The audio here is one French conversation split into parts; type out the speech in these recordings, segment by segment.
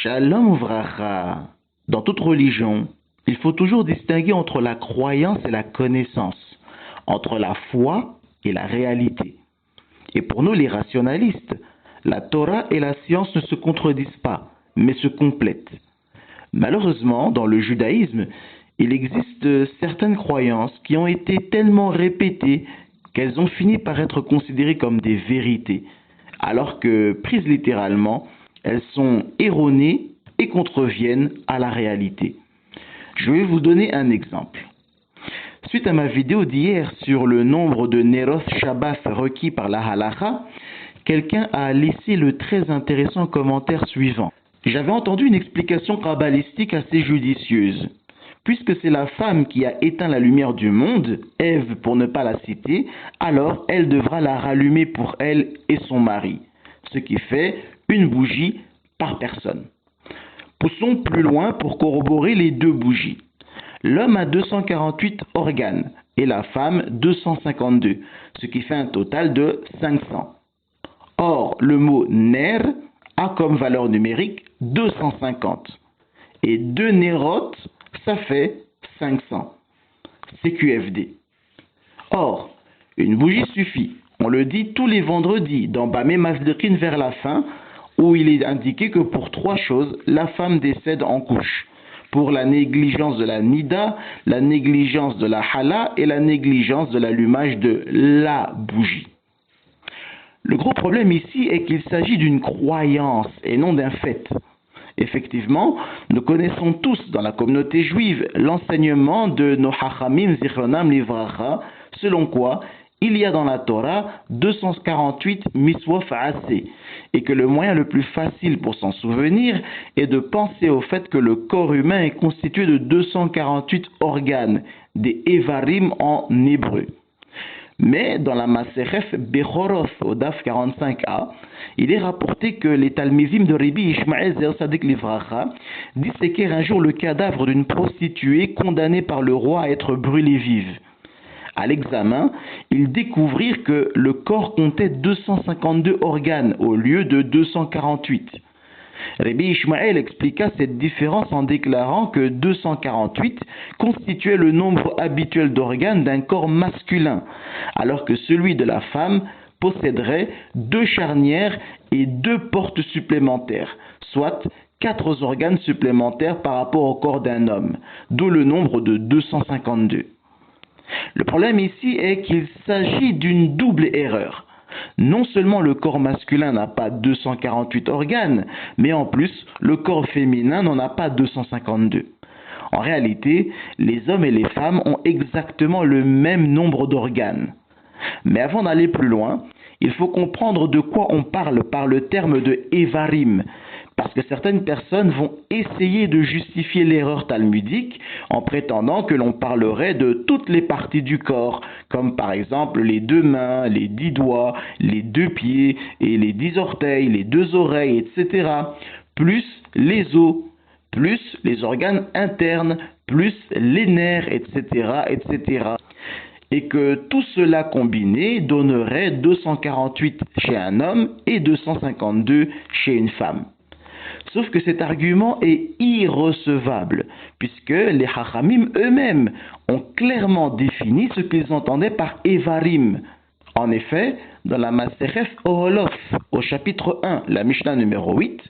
Shalom Uvracha. Dans toute religion, il faut toujours distinguer entre la croyance et la connaissance, entre la foi et la réalité. Et pour nous les rationalistes, la Torah et la science ne se contredisent pas, mais se complètent. Malheureusement, dans le judaïsme, il existe certaines croyances qui ont été tellement répétées qu'elles ont fini par être considérées comme des vérités, alors que, prises littéralement, elles sont erronées et contreviennent à la réalité. Je vais vous donner un exemple. Suite à ma vidéo d'hier sur le nombre de Neroth Shabbat requis par la Halakha, quelqu'un a laissé le très intéressant commentaire suivant. J'avais entendu une explication kabbalistique assez judicieuse. Puisque c'est la femme qui a éteint la lumière du monde, Ève pour ne pas la citer, alors elle devra la rallumer pour elle et son mari, ce qui fait une bougie par personne. Poussons plus loin pour corroborer les deux bougies. L'homme a 248 organes et la femme 252, ce qui fait un total de 500. Or, le mot ner a comme valeur numérique 250. Et 2 nérotes, ça fait 500. CQFD. Or, une bougie suffit. On le dit tous les vendredis dans Bamé Masdekin vers la fin, où il est indiqué que pour 3 choses, la femme décède en couche. Pour la négligence de la nida, la négligence de la hala et la négligence de l'allumage de la bougie. Le gros problème ici est qu'il s'agit d'une croyance et non d'un fait. Effectivement, nous connaissons tous dans la communauté juive l'enseignement de nos Chachamim Zichronam Livracha, selon quoi il y a dans la Torah 248 mitzvot assez, et que le moyen le plus facile pour s'en souvenir est de penser au fait que le corps humain est constitué de 248 organes, des Evarim en hébreu. Mais dans la Maseref Bechoroth au DAF 45a, il est rapporté que les Talmidim de Rabbi Ishmael Zer Sadik Livracha disséquèrent un jour le cadavre d'une prostituée condamnée par le roi à être brûlée vive. À l'examen, ils découvrirent que le corps comptait 252 organes au lieu de 248. Rabbi Ishmael expliqua cette différence en déclarant que 248 constituait le nombre habituel d'organes d'un corps masculin, alors que celui de la femme posséderait 2 charnières et 2 portes supplémentaires, soit 4 organes supplémentaires par rapport au corps d'un homme, d'où le nombre de 252. Le problème ici est qu'il s'agit d'une double erreur. Non seulement le corps masculin n'a pas 248 organes, mais en plus, le corps féminin n'en a pas 252. En réalité, les hommes et les femmes ont exactement le même nombre d'organes. Mais avant d'aller plus loin, il faut comprendre de quoi on parle par le terme de Evarim, parce que certaines personnes vont essayer de justifier l'erreur talmudique en prétendant que l'on parlerait de toutes les parties du corps, comme par exemple les 2 mains, les 10 doigts, les 2 pieds et les 10 orteils, les 2 oreilles, etc., plus les os, plus les organes internes, plus les nerfs, etc., etc., et que tout cela combiné donnerait 248 chez un homme et 252 chez une femme. Sauf que cet argument est irrecevable, puisque les Chachamim eux-mêmes ont clairement défini ce qu'ils entendaient par Evarim. En effet, dans la Maseref Oholof, au chapitre 1, la Mishnah numéro 8,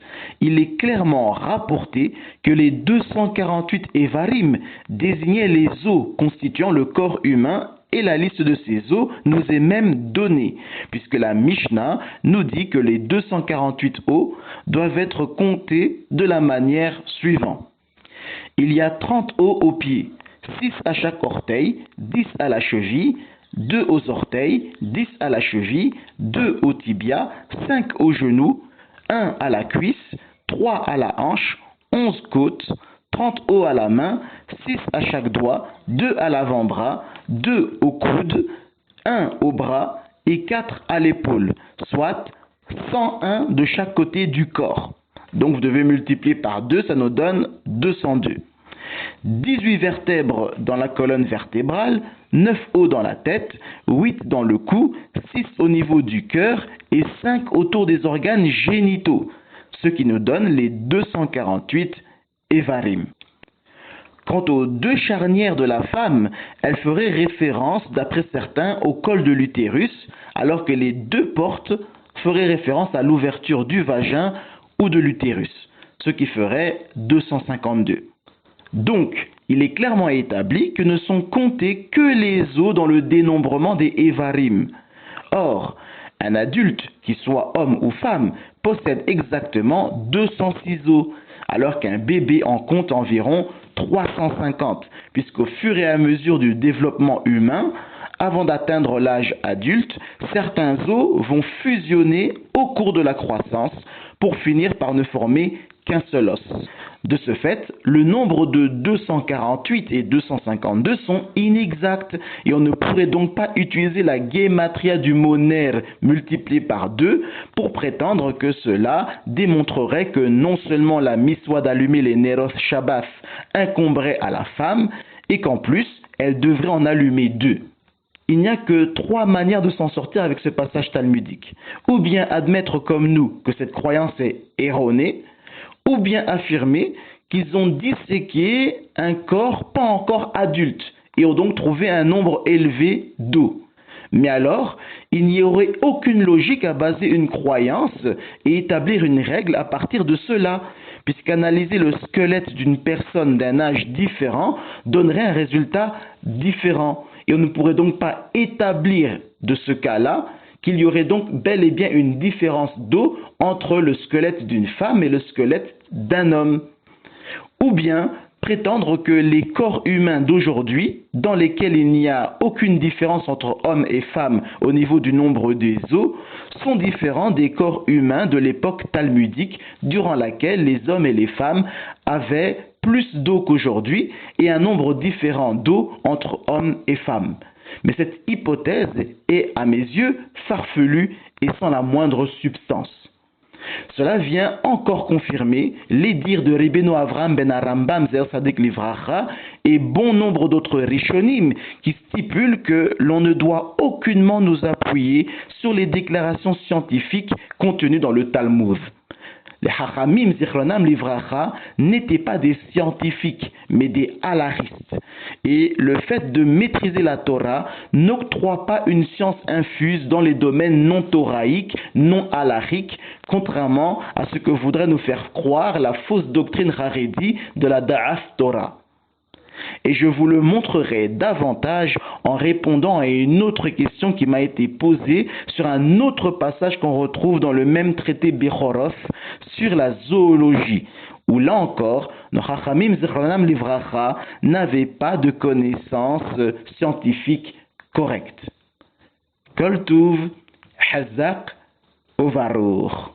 il est clairement rapporté que les 248 Evarim désignaient les os constituant le corps humain, et la liste de ces os nous est même donnée, puisque la Mishnah nous dit que les 248 os doivent être comptés de la manière suivante. Il y a 30 os aux pieds, 6 à chaque orteil, 10 à la cheville, 2 aux orteils, 10 à la cheville, 2 au tibia, 5 aux genoux, 1 à la cuisse, 3 à la hanche, 11 côtes, 30 os à la main, 6 à chaque doigt, 2 à l'avant-bras, 2 au coude, 1 au bras et 4 à l'épaule, soit 101 de chaque côté du corps. Donc vous devez multiplier par 2, ça nous donne 202. 18 vertèbres dans la colonne vertébrale, 9 os dans la tête, 8 dans le cou, 6 au niveau du cœur et 5 autour des organes génitaux, ce qui nous donne les 248 Evarim. Quant aux deux charnières de la femme, elles feraient référence, d'après certains, au col de l'utérus, alors que les deux portes feraient référence à l'ouverture du vagin ou de l'utérus, ce qui ferait 252. Donc, il est clairement établi que ne sont comptés que les os dans le dénombrement des Evarim. Or, un adulte, qu'il soit homme ou femme, possède exactement 206 os, alors qu'un bébé en compte environ 350, puisqu'au fur et à mesure du développement humain, avant d'atteindre l'âge adulte, certains os vont fusionner au cours de la croissance pour finir par ne former qu'un seul os. De ce fait, le nombre de 248 et 252 sont inexacts et on ne pourrait donc pas utiliser la guématria du mot ner multiplié par 2 pour prétendre que cela démontrerait que non seulement la miswa d'allumer les neros Shabbat incomberait à la femme et qu'en plus, elle devrait en allumer 2. Il n'y a que 3 manières de s'en sortir avec ce passage talmudique. Ou bien admettre comme nous que cette croyance est erronée, ou bien affirmer qu'ils ont disséqué un corps pas encore adulte et ont donc trouvé un nombre élevé d'os. Mais alors, il n'y aurait aucune logique à baser une croyance et établir une règle à partir de cela, puisqu'analyser le squelette d'une personne d'un âge différent donnerait un résultat différent. Et on ne pourrait donc pas établir de ce cas-là qu'il y aurait donc bel et bien une différence d'os entre le squelette d'une femme et le squelette d'un homme. Ou bien prétendre que les corps humains d'aujourd'hui, dans lesquels il n'y a aucune différence entre hommes et femmes au niveau du nombre des os, sont différents des corps humains de l'époque talmudique, durant laquelle les hommes et les femmes avaient plus d'os qu'aujourd'hui et un nombre différent d'os entre hommes et femmes. Mais cette hypothèse est, à mes yeux, farfelue et sans la moindre substance. Cela vient encore confirmer les dires de Rebbeinu Avram ben Arambam Zer Sadik Livracha et bon nombre d'autres Rishonim qui stipulent que l'on ne doit aucunement nous appuyer sur les déclarations scientifiques contenues dans le Talmud. Les Chachamim Zichronam Livracha n'étaient pas des scientifiques, mais des halaristes. Et le fait de maîtriser la Torah n'octroie pas une science infuse dans les domaines non toraïques, non halariques, contrairement à ce que voudrait nous faire croire la fausse doctrine Haredi de la Da'af Torah. Et je vous le montrerai davantage en répondant à une autre question qui m'a été posée sur un autre passage qu'on retrouve dans le même traité Bechoroth sur la zoologie, où là encore, nos Chachamim Zichronam Livracha n'avaient pas de connaissances scientifiques correctes. Kol Tuv, Hazak, Ovarour.